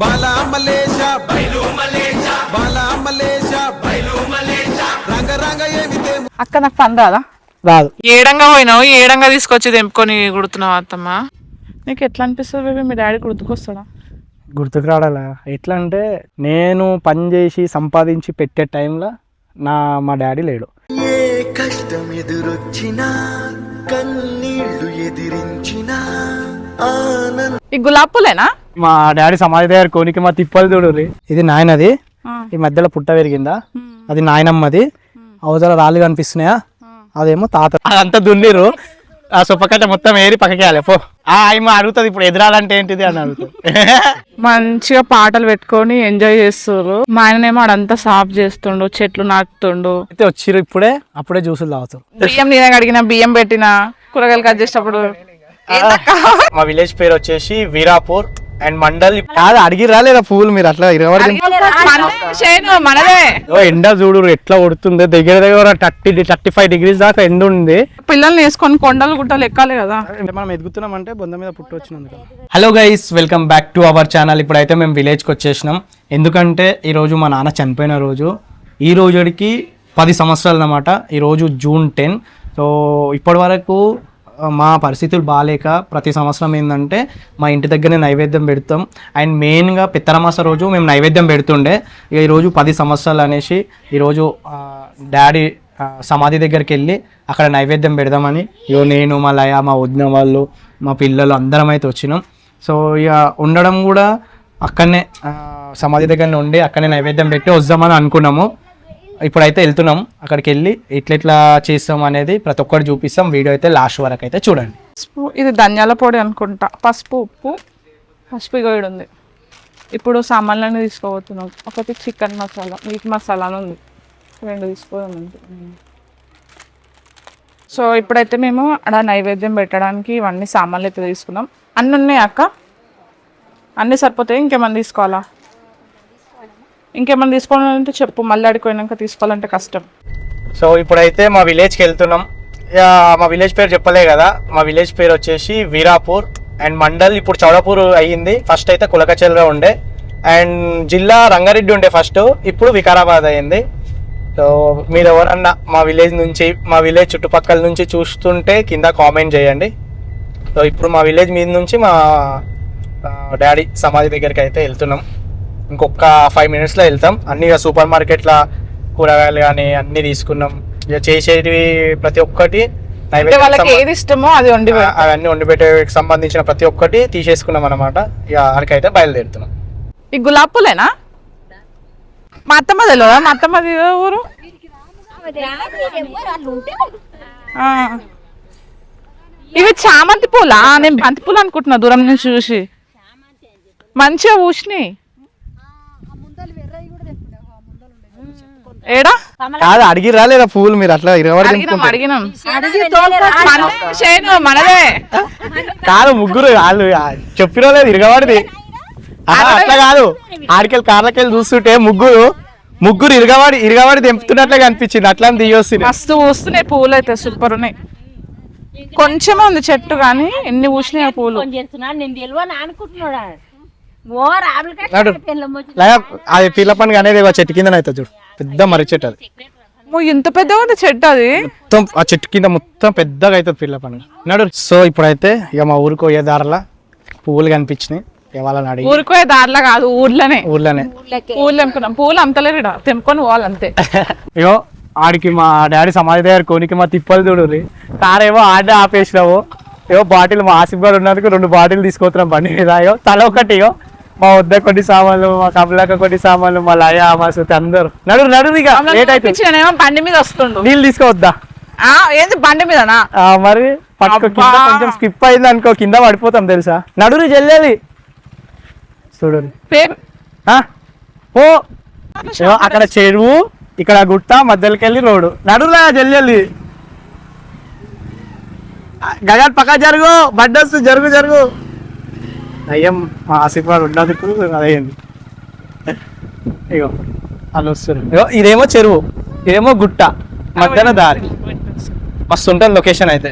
బాలా మలేషా బైలు మలేషా బాలా మలేషా బైలు మలేషా రంగ రంగ ఏమితే అక్క నాకు పని రాదా? రాదు. ఏడంగా పోయినావు, ఏడంగా తీసుకొచ్చి తెంపుకొని కుడుతున్నావు అత్తమ్మ. నీకు ఎట్లా అనిపిస్తుంది బేబీ? మీ డాడీ గుర్తుకొస్తాడా? గుర్తుకు రావడాలా? ఎట్లా అంటే నేను పని చేసి సంపాదించి పెట్టే టైంలో మా డాడీ లేడు. ఏ కష్టం ఎదురొచ్చినా కన్నీళ్లు ఎదిరించినా ఆనంద ఈ గులాబ్ పూలేనా? మా డాడీ సమాధి దగ్గర కోనికి మా తిప్పలు చూడు. ఇది నాయనది, ఈ మధ్యలో పుట్ట పెరిగిందా, అది నాయనమ్మది. అవతల రాళ్ళు కనిపిస్తున్నాయా, అదేమో తాత. అదంతా దున్నిరు, ఆ సొప్పకట్ట మొత్తం ఏరి పక్కకేయాలి పో. ఆయమ అడుగుతుంది ఇప్పుడు ఎదురాలంటే ఏంటిది అని అడుగుతుంది. మంచిగా పాటలు పెట్టుకొని ఎంజాయ్ చేస్తారు. మా ఆయనేమో అడంతా సాఫ్ చేస్తుండు, చెట్లు నాటుతుండు. అయితే వచ్చిర్రు అప్పుడే జ్యూసులు తాగుతారు. బియ్యం నేనే కడిగిన, బియ్యం పెట్టిన, కూరగాయలు కట్ చేసేటప్పుడు. మా విలేజ్ పేరు వచ్చేసి వీరాపూర్ అండ్ మండల్. కాదు అడిగిరా లేదా పువ్వులు మీరు అట్లా మనదే. ఎండ చూడు ఎట్లా కొడుతుంది, దగ్గర 30-35 డిగ్రీస్ దాకా ఎండ ఉంది. పిల్లల్ని వేసుకొని కొండలు గుట్టలు ఎక్కాలి కదా. మనం ఎదుగుతున్నాం అంటే బొంద మీద పుట్టి వచ్చినందుకు. Hello guys, welcome back to our channel. ఇప్పుడైతే మేము విలేజ్కి వచ్చేసినాం. ఎందుకంటే ఈరోజు మా నాన్న చనిపోయిన రోజు. ఈ రోజుకి 10 సంవత్సరాలు అన్నమాట. ఈరోజు జూన్ 10. సో ఇప్పటి వరకు మా పరిస్థితులు బాగాలేక ప్రతి సంవత్సరం ఏంటంటే మా ఇంటి దగ్గరనే నైవేద్యం పెడతాం. అండ్ మెయిన్గా పిత్తరమాస రోజు మేము నైవేద్యం పెడుతుండే. ఇక ఈరోజు 10 సంవత్సరాలు అనేసి ఈరోజు డాడీ సమాధి దగ్గరికి వెళ్ళి అక్కడ నైవేద్యం పెడదామని నేను, మా లయ, మా వదిన వాళ్ళు, మా పిల్లలు అందరం అయితే వచ్చినాం. సో ఇక ఉండడం కూడా అక్కడనే సమాధి దగ్గరనే ఉండి అక్కడనే నైవేద్యం పెట్టి వద్దామని అనుకున్నాము. ఇప్పుడైతే వెళ్తున్నాం. అక్కడికి వెళ్ళి ఎట్లా చేస్తాం అనేది ప్రతి ఒక్కటి చూపిస్తాం. వీడియో అయితే లాస్ట్ వరకు అయితే చూడండి. ఇది ధనియాల పొడి అనుకుంటా, పసుపు, ఉప్పు, పసుపు గోయడు ఉంది. ఇప్పుడు సామాన్లన్నీ తీసుకోబోతున్నాం. ఒకటి చికెన్ మసాలా, మీట్ మసాలా అని ఉంది, 2 తీసుకోవాలి. సో ఇప్పుడైతే మేము అక్కడ నైవేద్యం పెట్టడానికి ఇవన్నీ సామాన్లు అయితే తీసుకున్నాం. అన్నీ ఉన్నాయి అక్క, అన్నీ సరిపోతాయి. ఇంకేమన్నా తీసుకోవాలా? ఇంకేమన్నా తీసుకోవాలంటే చెప్పు, మళ్ళీ అడిగిపోయినాక తీసుకోవాలంటే కష్టం. సో ఇప్పుడైతే మా విలేజ్కి వెళ్తున్నాం. మా విలేజ్ పేరు చెప్పలే కదా. మా విలేజ్ పేరు వచ్చేసి వీరాపూర్ అండ్ మండల్ ఇప్పుడు చౌడపూర్ అయ్యింది. ఫస్ట్ అయితే కులకచెల్లా ఉండే అండ్ జిల్లా రంగారెడ్డి ఉండే ఫస్ట్, ఇప్పుడు వికారాబాద్ అయ్యింది. సో మీరు ఎవరన్నా మా విలేజ్ నుంచి, మా విలేజ్ చుట్టుపక్కల నుంచి చూస్తుంటే కింద కామెంట్ చేయండి. సో ఇప్పుడు మా విలేజ్ మీద నుంచి మా డాడీ సమాధి దగ్గరికి అయితే వెళ్తున్నాం. ఇంకొక 5 మినిట్స్లో వెళ్తాం. అన్ని సూపర్ మార్కెట్లో కూరగాయలు కానీ అన్నీ తీసుకున్నాం. ఇక చేసేటివి ప్రతి ఒక్కటి ఏది ఇష్టమో అది అవన్నీ వండిపెట్టే సంబంధించిన ప్రతి ఒక్కటి తీసేసుకున్నాం అనమాట. ఇక అక్కడికైతే బయలుదేరుతున్నాం. ఈ గులాబ్ పూలేనా? మా అత్తమ్మ తెలియదా? మా అత్తమ్మ ఊరు ఇవి చామంతి పూలా? నేను బంతి పూలు అనుకుంటున్నా దూరం నుంచి చూసి. మంచిగా పూసినాయి. ఏడా కాదు అడిగిరా లేదా పువ్వులు మీరు అట్లా అడిగినాం. మనదే కాదు, ముగ్గురు వాళ్ళు చెప్పినా లేదు ఇరగబడిది. అట్లా కాదు, ఆడికెళ్ళి కార్లకెళ్ళి చూస్తుంటే ముగ్గురు ఇరగబడి తెంపుతున్నట్లే కనిపించింది. అట్లా దిగొస్తుంది. మస్తు పూస్తున్నాయి పూలు అయితే, సూపర్ ఉన్నాయి. కొంచెమే ఉంది చెట్టు కానీ ఎన్ని పూసినాయి ఆ పూలు. అది పిల్ల పండుగ అనేది చెట్టు కింద అవుతుంది చూడు, పెద్ద మర్రి చెట్టు. అది ఇంత పెద్దగా ఉంది చెట్టు. అది మొత్తం ఆ చెట్టు కింద మొత్తం పెద్దగా అవుతుంది పిల్ల పండుగ నాడు. సో ఇప్పుడైతే ఇక మా ఊరికి పోయే దారిలో పువ్వులు కనిపించినాయి. వాళ్ళని అడిగి ఊరికి పోయే దారిలో కాదు, ఊర్లోనే పూలు తెంపుకున్నాం. పూలు అమ్మతలేరు, తెంపుకొని పోవాలంతే. ఇగో ఆడికి మా డాడీ సమాధి దగ్గర కోనికి మా తిప్పలు చూడు. కారేమో ఆడే ఆపేసినావు. ఏవో బాటిల్ మా ఆసిఫ్ ఉన్నందుకు 2 బాటిల్ తీసుకొస్తున్నాం బండి మీద. ఇగో తల ఒకటి. ఇగో మా వద్ద కొన్ని సామాన్లు, మా కమలాక కొన్ని సామాన్లు, మా లయ, మా సుతి అందరు నడు. ఇక లేట్ అయిపోయింది. బండి మీద వస్తుండు. నీళ్ళు తీసుకోవద్దా? ఏంది బండి మీదనా? మరి కొంచెం స్కిప్ అయింది అనుకో, కింద పడిపోతాం తెలుసా. నడురు చెల్లెలి చూడు. ఓ అక్కడ చెరువు, ఇక్కడ గుట్ట, మధ్యలోకి వెళ్ళి రోడ్డు. నడురా చెల్లెలి. గగన్ పక్క జరుగు, బడ్డొస్తు జరుగు. అయ్యం మా ఆసిఫ్ వాడు ఉన్నందుకు అదయ్యింది. ఇగో వాళ్ళు వస్తారు. ఇగో ఇదేమో చెరువు, ఇదేమో గుట్ట, మధ్యన దారి. మస్తు ఉంటుంది లొకేషన్ అయితే.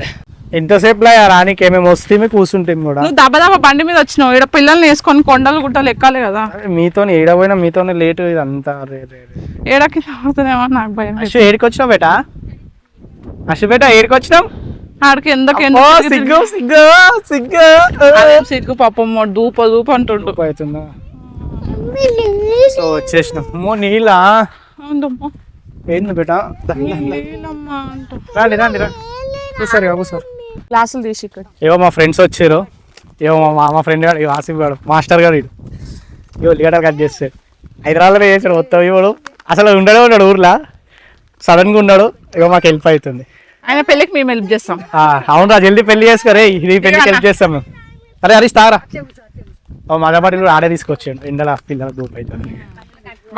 ఎంతసేపు రానికి ఏమేమి వస్తే కూర్చుంటే కూడా నువ్వు దబదబ బండి మీద వచ్చినావు ఇక్కడ పిల్లల్ని వేసుకొని కొండలు గుట్టలు ఎక్కాలి కదా. మీతో ఏడపోయినా మీతోనే లేట్ ఇదంతా. ఏడకి అవుతున్నామో నాకు భయం. ఏడికి వచ్చినావు బేటా? అశుబేట ఏడికి వచ్చినాం? ఆడికి ఎందుకు సిగ్గు సిగ్గు సిగ్గు సిగ్గు పాపం దూప దూప అంటుండు. అవుతుందా? సో వచ్చేసినాం. నీళ్ళ ఏంది బేటా? రండి రండి రండి కూర్చోరు కూర్చోరు. క్లాసులు తీసి ఇక్కడ ఏవో మా ఫ్రెండ్స్ వచ్చారు. ఏవో మా ఫ్రెండ్ గారు ఆసిఫ్ గారు మాస్టర్ గారు ఇవో లీటర్ కట్ చేస్తాడు. హైదరాబాద్లో చేశాడు మొత్తం. ఇవాడు అసలు ఉన్నాడు ఊర్లో, సడన్గా ఉన్నాడు. ఇగో మాకు హెల్ప్ అవుతుంది. ఆయన పెళ్ళికి మేము హెల్ప్ చేస్తాం. అవునరా జల్దీ పెళ్లి చేసుకోరే, ఈ పెళ్లికి హెల్ప్ చేస్తాం మేము. అరే హరీష్ తారా మగపాటి కూడా ఆడే తీసుకొచ్చాడు. ఎండల పిల్లల దూపు అవుతుంది.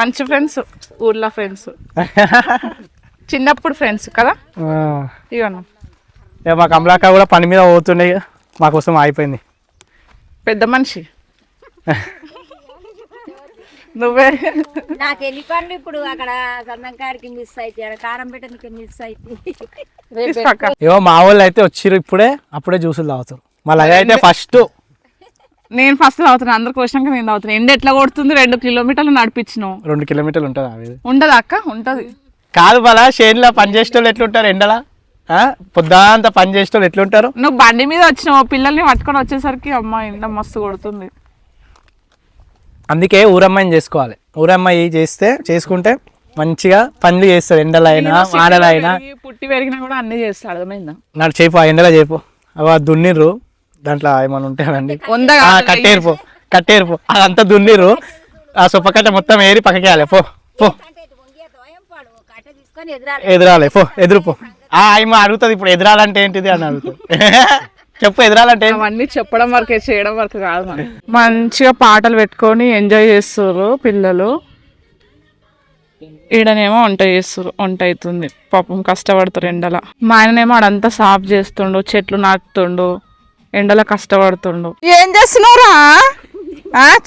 మంచి ఫ్రెండ్స్, ఊర్లో ఫ్రెండ్స్, చిన్నప్పుడు ఫ్రెండ్స్ కదా. ఇవన్నా మా కమలాక్క కూడా పని మీద పోతుండే, మాకోసం ఆగిపోయింది. పెద్ద మనిషి నువ్వే. నాకు ఎన్ని పనులు ఇప్పుడు అక్కడ సన్నంకాడికి మిస్ అయితే, కారం పెట్టడానికి మిస్ అయితే. ఏవో మా వాళ్ళు అయితే వచ్చిర్రు ఇప్పుడే, అప్పుడే జ్యూసులు తాగుతారు. మళ్ళీ అయితే ఫస్ట్ నేను ఫస్ట్ తాగుతున్నాను. అందరికి వచ్చినాక నేను తాగుతున్నాను. ఎండ ఎట్లా కొడుతుంది? 2 కిలోమీటర్లు నడిపించినావు. 2 కిలోమీటర్లు ఉంటుంది. ఉండదా అక్క? ఉంటది. కాదు బలా షేన్లో పని చేసేటోళ్ళు ఎట్లుంటారు ఎండలా? పొద్దాంతా పని చేసేటోళ్ళు ఎట్లుంటారు? నువ్వు బండి మీద వచ్చినావు, పిల్లల్ని పట్టుకొని వచ్చేసరికి అమ్మ ఎండ మస్తు కొడుతుంది. అందుకే ఊరమ్మాయిని చేసుకోవాలి. ఊరమ్మాయి చేసుకుంటే మంచిగా పనులు చేస్తుంది. ఎండలైనా వాడలైనా పుట్టి పెరిగినా కూడా అన్ని చేస్తా. అర్థమైందా? నాకు చేపు, ఆ ఎండలో చేపు. అవి దున్నిర్రు, దాంట్లో ఏమైనా ఉంటాయండి కట్టేరుపో అదంతా దున్నిర్రు. ఆ సొప్పకట్ట మొత్తం ఏరి పక్కకేయాలి. పో పో ఎదురాలి, పో ఎదురుపో. ఏమో అడుగుతుంది ఇప్పుడు ఎదురాలంటే ఏంటిది అని అడుగుతుంది. చెప్పు ఎదురాలంటే. అవన్నీ చెప్పడం వరకే, చేయడం వరకు కాదు. మంచిగా పాటలు పెట్టుకొని ఎంజాయ్ చేస్తారు పిల్లలు. ఈడనేమో వంట చేస్తారు. వంట అవుతుంది. పాపం కష్టపడతారు ఎండల. మా ఆయననేమో ఆడంతా సాఫ్ చేస్తుండు, చెట్లు నాటుతుండు, ఎండల కష్టపడుతుండు. ఏం చేస్తున్నావురా?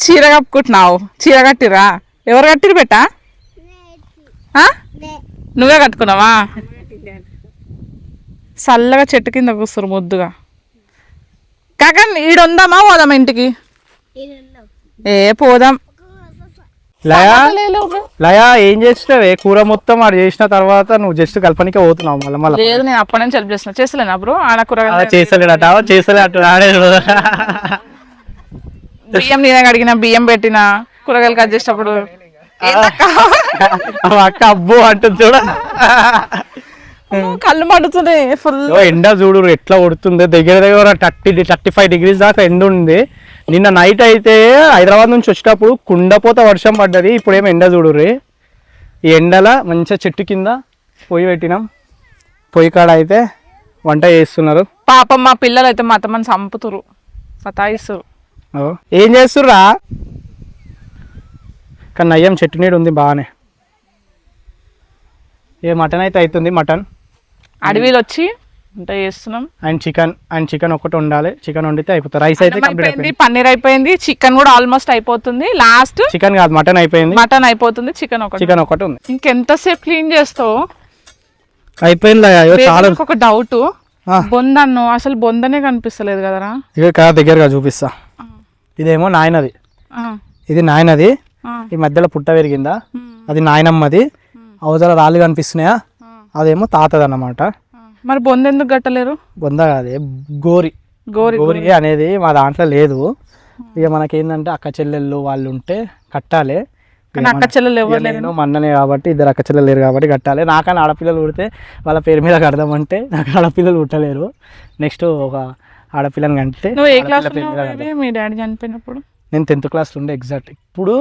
చీర కప్పుకుంటున్నావు. చీర కట్టిరా? ఎవరు కట్టిరు బెట్టా? నువ్వే కట్టుకున్నావా? చల్లగా చెట్టు కింద కూర్చురు ముద్దుగా. కాక ఈడుందామా పోదాం ఇంటికి? పోదాం. లయా ఏం చేస్తావే? కూర మొత్తం ఆడు చేసిన తర్వాత నువ్వు జస్ట్ కల్పనికే పోతున్నావు. మళ్ళీ లేదు, నేను అప్పటి నుంచి హెల్ప్ చేస్తున్నా. చేస్తలేనా బ్రో? ఆడ కూర చేస్తలేడట, చేస్తలేడు. ఆడే బియ్యం నేనే అడిగిన, బియ్యం పెట్టిన, కూరగాయలు కట్ చేసేటప్పుడు అక్క అబ్బో అంటుంది చూడ. కళ్ళు మండుతున్నాయి ఫుల్. ఎండ చూడు ఎట్లా కొడుతుంది. దగ్గర 35 degrees దాకా ఎండ ఉంది. నిన్న నైట్ అయితే హైదరాబాద్ నుంచి వచ్చేటప్పుడు కుండపోత వర్షం పడ్డది. ఇప్పుడేమో ఎండ చూడుర్రి. ఈ ఎండల మంచిగా చెట్టు కింద పొయ్యి పెట్టినాం. పొయ్యి కాడ అయితే వంట చేస్తున్నారు. పాపం మా పిల్లలు అయితే మా అత్తమ్మని చంపుతురు, సతాయిస్తురు. ఏం చేస్తుర్రా? కానీ నయ్యం చెట్టు నీడు ఉంది బాగానే. మటన్ అయితే అవుతుంది. మటన్ అడవిలో వచ్చి వంట చేస్తున్నాం. అండ్ చికెన్ ఒకటి ఉండాలి. చికెన్ వండితే అయిపోతుంది. రైస్ అయితే అయిపోయింది, పన్నీర్ అయిపోయింది, చికెన్ కూడా ఆల్మోస్ట్ అయిపోతుంది. లాస్ట్ చికెన్ కాదు మటన్ అయిపోయింది. మటన్ అయిపోతుంది, చికెన్ ఒకటి ఉంది. ఇంకెంతసేపు క్లీన్ చేస్తావు? అయిపోయింది. చాలా ఒక డౌట్, బొందన్ను అసలు బొందనే కనిపిస్తలేదు కదరా? ఇక దగ్గరగా చూపిస్తా. ఇదేమో నాయనది, ఇది నాయనది. ఈ మధ్యలో పుట్ట పెరిగిందా, అది నాయనమ్మది. అవతల రాళ్ళు కనిపిస్తున్నాయా, అదేమో తాతది అన్నమాట. మరి బొంద ఎందుకు కట్టలేరు? బొంద కాదే, గోరి అనేది మా దాంట్లో లేదు. ఇక మనకేందంటే అక్క చెల్లెళ్ళు వాళ్ళు ఉంటే కట్టాలి. అక్క చెల్లెలు ఎవరు నేను మన్ననే కాబట్టి, 2 అక్క చెల్లెలు లేరు కాబట్టి కట్టాలి. నాకన్నా ఆడపిల్లలు పుడితే వాళ్ళ పేరు మీద కడదామంటే నాకు ఆడపిల్లలు పుట్టలేరు. నెక్స్ట్ ఒక ఆడపిల్లని కంటే. నువ్వు ఏ క్లాస్ మీ డాడీ చనిపోయినప్పుడు? నేను 10th క్లాస్లో ఉండే ఎగ్జాక్ట్. ఇప్పుడు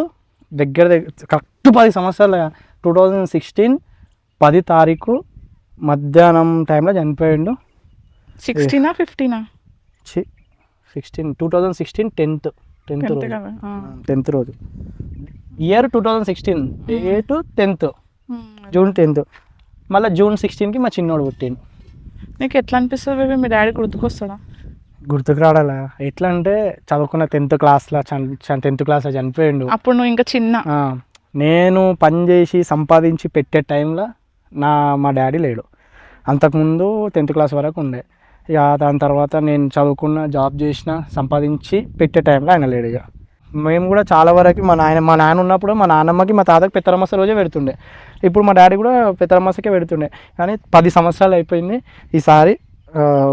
దగ్గర కరెక్ట్ 10 సంవత్సరాలు. 2016 10 తారీఖు మధ్యాహ్నం టైంలో చనిపోయిండు. 16 15 2016 10th రోజు. Year 2016 date 10th, June 10th. మళ్ళీ జూన్ 16కి మా చిన్నోడు పుట్టిండు. నీకు ఎట్లా అనిపిస్తుంది బేబీ? మీ డాడీ గుర్తుకొస్తాడా? గుర్తుకు రాడాలా? ఎట్లా అంటే చదువుకున్న 10th క్లాస్లో చనిపోయిండు. అప్పుడు నువ్వు ఇంకా చిన్న. నేను పని చేసి సంపాదించి పెట్టే టైంలో మా డాడీ లేడు. అంతకుముందు 10th క్లాస్ వరకు ఉండే. ఇక దాని తర్వాత నేను చదువుకున్న, జాబ్ చేసిన, సంపాదించి పెట్టే టైంలో ఆయన లేడు. ఇక మేము కూడా చాలా వరకు మా నాన్న ఉన్నప్పుడు మా నాన్నమ్మకి మా తాతకి పెత్తరమాస రోజే పెడుతుండే. ఇప్పుడు మా డాడీ కూడా పెత్తరమాసకే పెడుతుండే. కానీ 10 సంవత్సరాలు అయిపోయింది. ఈసారి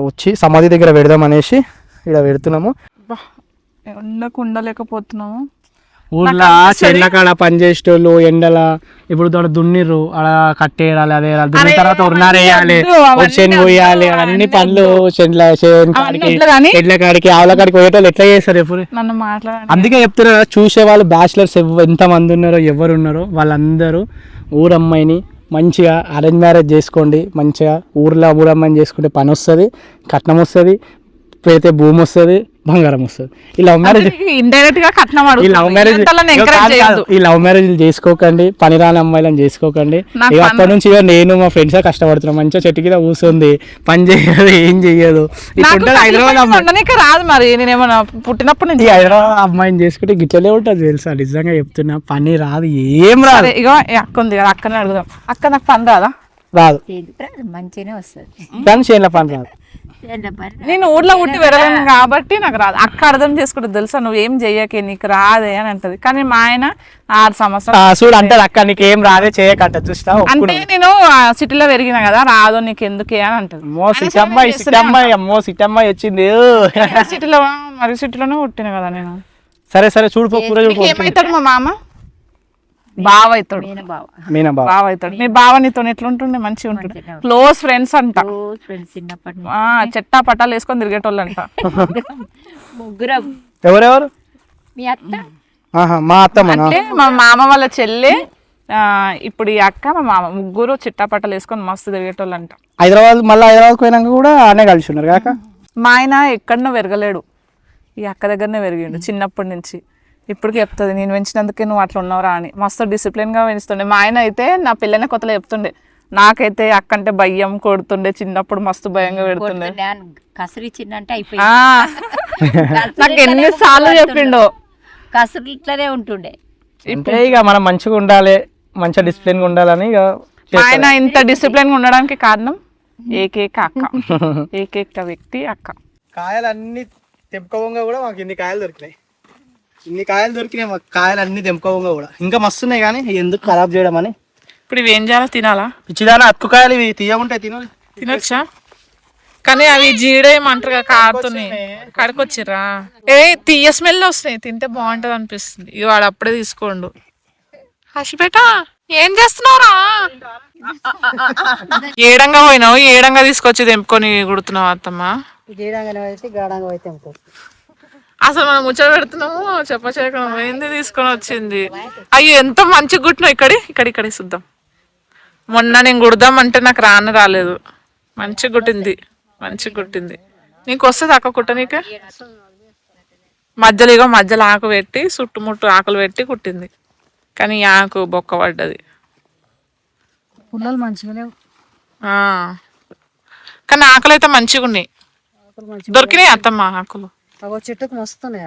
వచ్చి సమాధి దగ్గర పెడదాం అనేసి ఇక్కడ పెడుతున్నాము. ఎండకు ఉండలేకపోతున్నాము. ఊర్లో చెట్ల కాడ పని చేసేటోళ్ళు ఎండల ఇప్పుడు తోట దున్నిర్రు, అలా కట్టేయాలి, అదే దున్ని తర్వాత ఉర్నారేయాలి, చెను పోయాలి, అన్ని పనులు ఎడ్ల కాడికి ఆవుల కాడికి పోయేటోళ్ళు ఎట్లా చేస్తారు ఎప్పుడు? నన్ను మాట్లాడాలి. అందుకే చెప్తున్నా, చూసే వాళ్ళు బ్యాచిలర్స్ ఎంతమంది ఉన్నారో ఎవరు ఉన్నారో వాళ్ళందరూ ఊరమ్మాయిని మంచిగా అరేంజ్ మ్యారేజ్ చేసుకోండి. మంచిగా ఊరమ్మాయిని చేసుకుంటే పని వస్తుంది, కట్నం వస్తుంది, అయితే భూమి వస్తుంది, బంగారం వస్తుంది. ఈ లవ్ మ్యారేజ్ ఇండైరెక్ట్ గా కట్నం ఈ లవ్ మ్యారేజ్ చేసుకోకండి, పని రాని అమ్మాయిలను చేసుకోకండి. ఇక అప్పటి నుంచి నేను మా ఫ్రెండ్స్ కష్టపడుతున్నాం. మంచిగా చెట్టు కింద కూర్చుంది, పని చేయదు, ఏం చెయ్యదు. హైదరాబాద్ అమ్మాయి రాదు. మరి నేనేమన్నా పుట్టినప్పటి నుంచి హైదరాబాద్ అమ్మాయిని చేసుకుంటే గిట్లనే ఉంటుంది తెలుసా. నిజంగా చెప్తున్నా, పని రాదు, ఏం రాదు. ఇగో అక్క ఉంది కదా, అక్కనే అడుగుదాం. అక్క నాకు పని రాదా? రాదు, మంచిగానే వస్తుంది. కానీ చేనుల పని రాదు. నేను ఊర్లో పుట్టి పెరగను కాబట్టి నాకు రాదు. అక్క అర్థం చేసుకుంటుంది తెలుసా, నువ్వేం చెయ్యకే, నీకు రాదే అని అంటది. కానీ మా ఆయన 6 సంవత్సరాలు చూడు అంటది, అక్క నీకేం రాదే చేయకంట. చూస్తా అంటే నేను సిటీలో పెరిగిన కదా, రాదు నీకు ఎందుకే అని అంటది. సిటీ అమ్మాయి వచ్చింది సిటీలో, మరి సిటీలోనే పుట్టిన కదా నేను. సరే సరే చూడు, కూర చూడు. ఏమవుతాడు మా మామ? బావ అవుతాడు. బావ అవుతాడు. మీ బావ నీతో ఎట్లుంటుండే? మంచిగా ఉంటుండే, క్లోజ్ ఫ్రెండ్స్ అంట. చెట్టా పట్టాలు వేసుకొని తిరిగేటోళ్ళు అంట. ముగ్గురం. ఎవరెవరు? మీ అత్త, మా అత్తమ్మ, అంటే మా మామ వాళ్ళ చెల్లె, ఇప్పుడు ఈ అక్క, మా మామ, ముగ్గురు చిట్టా పట్టాలు వేసుకొని మస్తు తిరిగేటోళ్ళు అంట. మళ్ళీ హైదరాబాద్ పోయినాక కూడా అనే కలిసి ఉన్నారు కాక. మా ఆయన ఎక్కడనో పెరగలేడు, ఈ అక్క దగ్గరనే పెరిగిండు చిన్నప్పటి నుంచి. ఇప్పటికి చెప్తుంది, నేను పెంచినందుకే నువ్వు అట్లా ఉన్నావురా అని. మస్తు డిసిప్లిన్గా పెంచుతుండే. మా ఆయన అయితే నా పిల్లనే కొత్తలో చెప్తుండే, నాకైతే అక్క అంటే భయం కొడుతుండే, చిన్నప్పుడు మస్తు భయంగా పెడుతుండే. కసురిచ్చిందంటే నాకు ఎన్నిసార్లు చెప్పిండో. కసురు ఇట్లనే ఉంటుండే. అంటే ఇక మనం మంచిగా ఉండాలి, మంచిగా డిసిప్లిన్గా ఉండాలని ఇక ఆయన ఇంత డిసిప్లిన్గా ఉండడానికి కారణం ఏకైక అక్క, ఏకైక వ్యక్తి అక్క. కాయలు అన్ని తెంపుకోగా కూడా మాకు ఇన్ని కాయలు దొరికినాయి. మాకు కాయలు అన్ని తెంపుకోగా కూడా ఇంకా మస్తున్నాయి. కానీ ఎందుకు ఖరాబ్ చేయడం అని ఇప్పుడు ఇవి ఏం చేయాలో? తినాలా? పిచ్చిదానా, అతుకుకాయలు ఇవి తీయకుంటే తినొచ్చా? కానీ అవి జీడేయమంటారు కదా, కారుతున్నాయి. కడుకొచ్చిర్రా? తీయ స్మెల్ వస్తున్నాయి, తింటే బాగుంటది అనిపిస్తుంది. ఇవి వాడు అప్పుడే తీసుకోండు. హసిపేట ఏం చేస్తున్నావురా? ఏడంగా పోయినావు, ఏడంగా తీసుకొచ్చి తెంపుకొని కుడుతున్నావు అత్తమ్మ. అసలు మనం ముచ్చట పెడుతున్నాము, చెప్పచేయకుండా ఏంది తీసుకొని వచ్చింది. అయ్యో ఎంత మంచి గుట్టినావు. ఇక్కడ చూద్దాం. మొన్న నేను కుడదాం అంటే నాకు రాలేదు. మంచి గుట్టింది. నీకు వస్తుంది అక్క కుట్ట? నీకే మధ్యలో ఆకు పెట్టి చుట్టుముట్టు ఆకులు పెట్టి కుట్టింది. కానీ ఈ ఆకు బొక్క పడ్డది. పుల్లలు మంచిగానే, కానీ ఆకులు అయితే మంచిగా ఉన్నాయి. దొరికినాయి అత్తమ్మ ఆకులు. చెట్టుకు మస్తున్నాయి.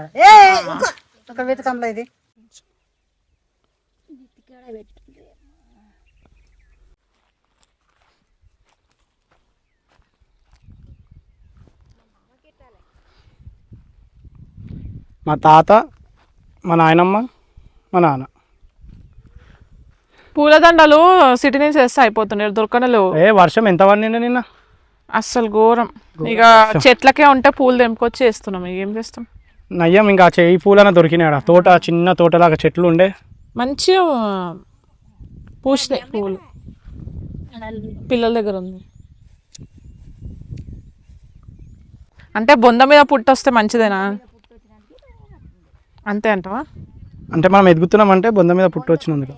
మా తాత, మా నాయనమ్మ, మా నాన్న. పూలదండలు సిటీ నుంచి వేస్తే అయిపోతున్నాయి, దొరకనలేవు. వర్షం ఎంత పడింది నిన్న, అస్సలు ఘోరం. ఇక చెట్లకే ఉంటే పూలు తెంపుకొచ్చి వేస్తున్నాం. ఏం చేస్తాం? నయ్యం ఇంకా ఈ పూలన దొరికినాడు. తోట చిన్న తోటలాగా చెట్లు ఉండే, మంచిగా పూసినాయి పూలు. పిల్లల దగ్గర ఉంది. అంటే బొంద మీద పుట్టొస్తే మంచిదేనా? అంతే అంటవా? అంటే మనం ఎదుగుతున్నాం అంటే బొంద మీద పుట్టి వచ్చినందుకు.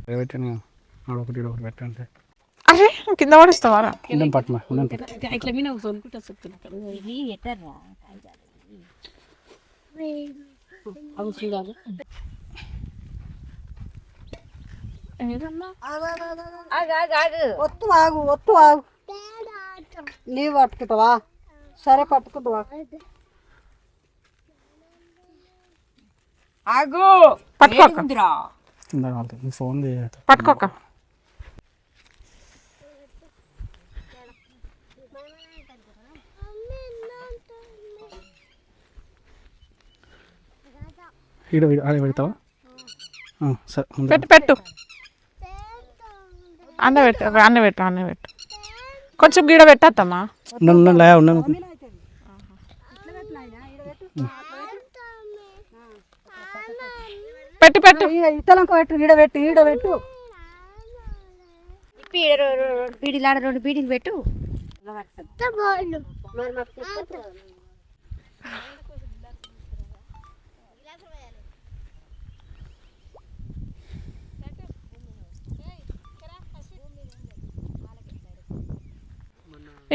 పెట్టండి. అరే కింద పడిస్తావా? పట్మా ఒత్తు ఆగు. నీవు పట్టుకుంటావా? సరే పట్టుకుంటావా? ఆగు. పట్టుకోరా, ఫోన్ పట్టుకోక. పెడతావా? సరే పెట్టు పెట్టు. అన్న పెట్టు. కొంచెం గీడ పెట్టద్దమ్మా. ఉన్నాను. పెట్టు. ఈడబెట్టు పీడిలాడ 2 పీడీలు పెట్టు.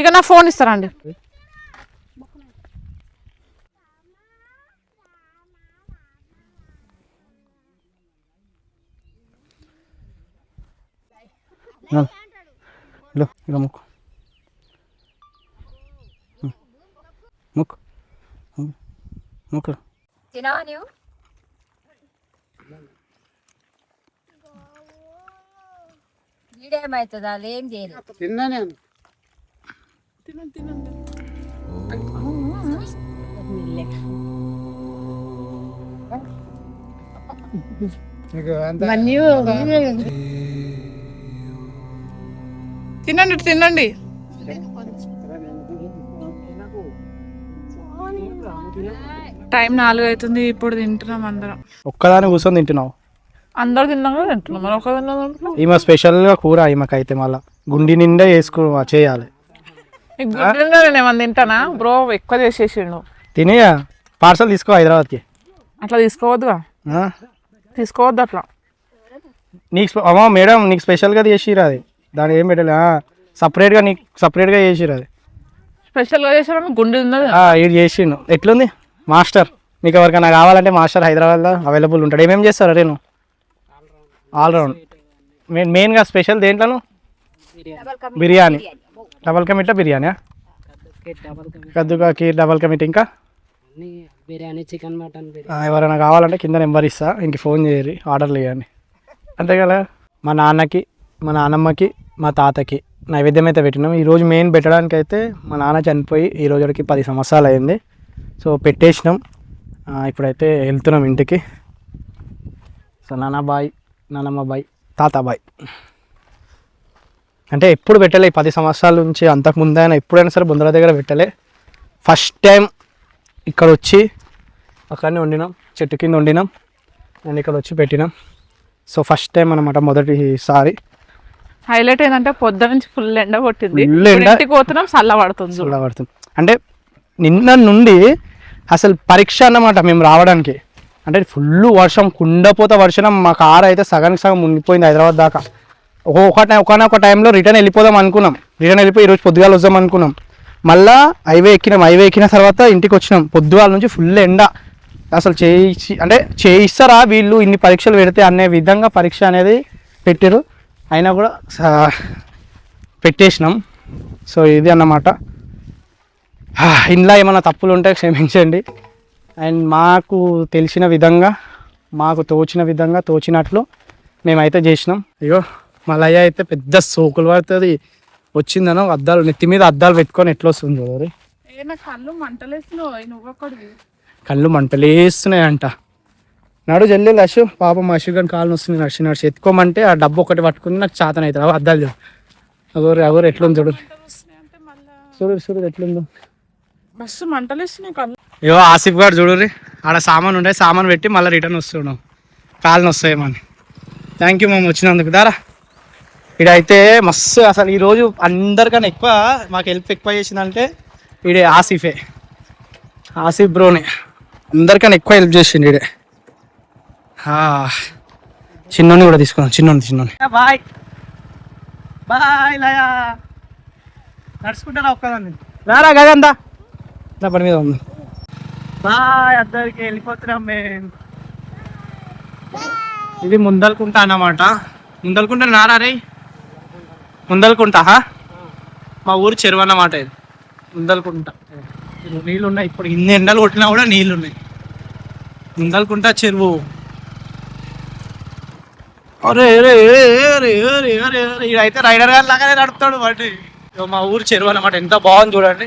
ఇక నా ఫోన్ ఇస్తారండి. ఇలా ముక్కు తినవా నువ్వు? ఈడేమవుతుంది వాళ్ళు ఏం చేయలేదు. తిన్నా నేను. తినండి. టైం 4 అవుతుంది. ఇప్పుడు తింటున్నాం అందరం. ఒక్కదాని కూర్చొని తింటున్నావు? అందరు తిన్నాక తింటున్నాం. మరి ఒక తిన్నాం. ఈమె స్పెషల్గా కూర ఈమెకైతే మళ్ళీ గుండి నిండా చేయాలి. నేను ఏమన్నా తింటానా బ్రో? ఎక్కువ చేసేసిండు. తినేయా పార్సల్ తీసుకో హైదరాబాద్కి. అట్లా తీసుకోవద్దుగా. తీసుకోవద్దు అట్లా. నీకు అమ్మా మేడం నీకు స్పెషల్గా చేసిరు అది. దాని ఏం పెట్టలే సపరేట్గా చేసిరు అది. స్పెషల్గా చేసారు. గుండె ఉన్నది ఇది చేసిండు. ఎట్లుంది మాస్టర్? మీకు ఎవరికైనా కావాలంటే మాస్టర్ హైదరాబాద్లో అవైలబుల్ ఉంటాడు. ఏమేమి చేస్తారు నేను? ఆల్రౌండ్. మెయిన్గా special దేంట్లోను? Biryani. Double ka meetha biryani, కద్దుకా kheer, double ka meetha, ఇంకా బిర్యానీ, చికెన్, మటన్. ఎవరైనా కావాలంటే కింద నెంబర్ ఇస్తా, ఇంక ఫోన్ చేయరు, ఆర్డర్లు ఇవ్వండి. అంతే కదా. మా నాన్నకి, మా నాన్నమ్మకి, మా తాతకి నైవేద్యం అయితే పెట్టినాం. ఈరోజు మెయిన్ పెట్టడానికి అయితే మా నాన్న చనిపోయి ఈ రోజుకి 10 సంవత్సరాలు అయింది. సో పెట్టేసినాం. ఇప్పుడైతే వెళ్తున్నాం ఇంటికి. సో నాన్న బాయ్, నాన్నమ్మ బాయ్, తాత బాయ్. అంటే ఎప్పుడు పెట్టలే 10 సంవత్సరాల నుంచి. అంతకుముందు అయినా ఎప్పుడైనా సరే బొందల దగ్గర పెట్టలే. ఫస్ట్ టైం ఇక్కడ వచ్చి అక్కడనే వండినాం, చెట్టు కింద వండినాం, నేను ఇక్కడ వచ్చి పెట్టినాం. సో ఫస్ట్ టైం అనమాట, మొదటిసారి. హైలైట్ ఏంటంటే పొద్దు నుంచి ఫుల్ ఎండ కొట్టింది. పోతున్నాం, చల్లబడుతుంది. అంటే నిన్న నుండి అసలు పరీక్ష అన్నమాట మేము రావడానికి. అంటే ఫుల్ వర్షం, కుండపోత వర్షం. మా కారు అయితే సగానికి సగం మునిగిపోయింది హైదరాబాద్ దాకా. ఒకనొక టైంలో రిటర్న్ వెళ్ళిపోదాం అనుకున్నాం. వెళ్ళిపోయి ఈరోజు పొద్దుగాలు వద్దాం అనుకున్నాం. మళ్ళీ హైవే ఎక్కిన తర్వాత ఇంటికి వచ్చినాం. పొద్దుగాల నుంచి ఫుల్ ఎండ. అసలు చేయిస్తారా వీళ్ళు ఇన్ని పరీక్షలు పెడితే అనే విధంగా పరీక్ష అనేది పెట్టారు. అయినా కూడా పెట్టేసినాం. సో ఇది అన్నమాట. ఇంట్లో ఏమైనా తప్పులు ఉంటే క్షమించండి. అండ్ మాకు తెలిసిన విధంగా, మాకు తోచినట్లు మేమైతే చేసినాం. అయ్యో మళ్ళీ అయితే పెద్ద సోకులు పడుతుంది. వచ్చిందనో అద్దాలు నెత్తి మీద అద్దాలు పెట్టుకొని ఎట్లా వస్తుంది చూడరి. కళ్ళు మంటలేస్తున్నాయంట. నాడు జల్లి అశు పాపం అశు కానీ కాళ్ళు వస్తుంది. నడిచి ఎత్తుకోమంటే ఆ డబ్బు ఒకటి పట్టుకుని నాకు చాతన అవుతుంది. అద్దాలు ఎవరు ఎట్లుంది చూడు ఎట్లుందో. బస్సు మంటలేస్తున్నాయి కళ్ళు. అయ్యో ఆసిఫ్ గారు చూడరి, ఆడ సామాన్ ఉండే, సామాన్ పెట్టి మళ్ళీ రిటర్న్ వస్తున్నాం. కాళ్ళని వస్తాయేమని. థ్యాంక్ యూ మేము వచ్చినందుకు. దారా ఇడైతే మస్తు. అసలు ఈరోజు అందరికన్నా ఎక్కువ మాకు హెల్ప్ ఎక్కువ చేసిందంటే ఈడే ఆసిఫ్ బ్రోనే అందరికన్నా ఎక్కువ హెల్ప్ చేసిండు ఈడే. చిన్నోని కూడా తీసుకున్నాం. చిన్నోని బాయ్ బాయ్. లయా నడుచుకుంటారా ఒక్కదాన్ని? రారా గగందా నా పని మీద ఉంది. బాయ్ అందరికి. వెళ్ళిపోతున్నాం మేము. ఇది ముందలుకుంటా అన్నమాట. ముందలుకుంటా నారా రే, ముందలుకుంటా మా ఊరు చెరువు అన్నమాట. ఇది ముందలుకుంటా. నీళ్ళు ఉన్నాయి. ఇప్పుడు ఇన్ని ఎండలు కొట్టినా కూడా నీళ్ళు ఉన్నాయి. ముందలుకుంటా చెరువు. అరే అరే అరే అరే అరే అరే ఇదైతే రైడర్ గారి లాగానే నడుపుతాడు బండి. ఇగో మా ఊరు చెరువు అన్నమాట, ఎంత బాగుంది చూడండి.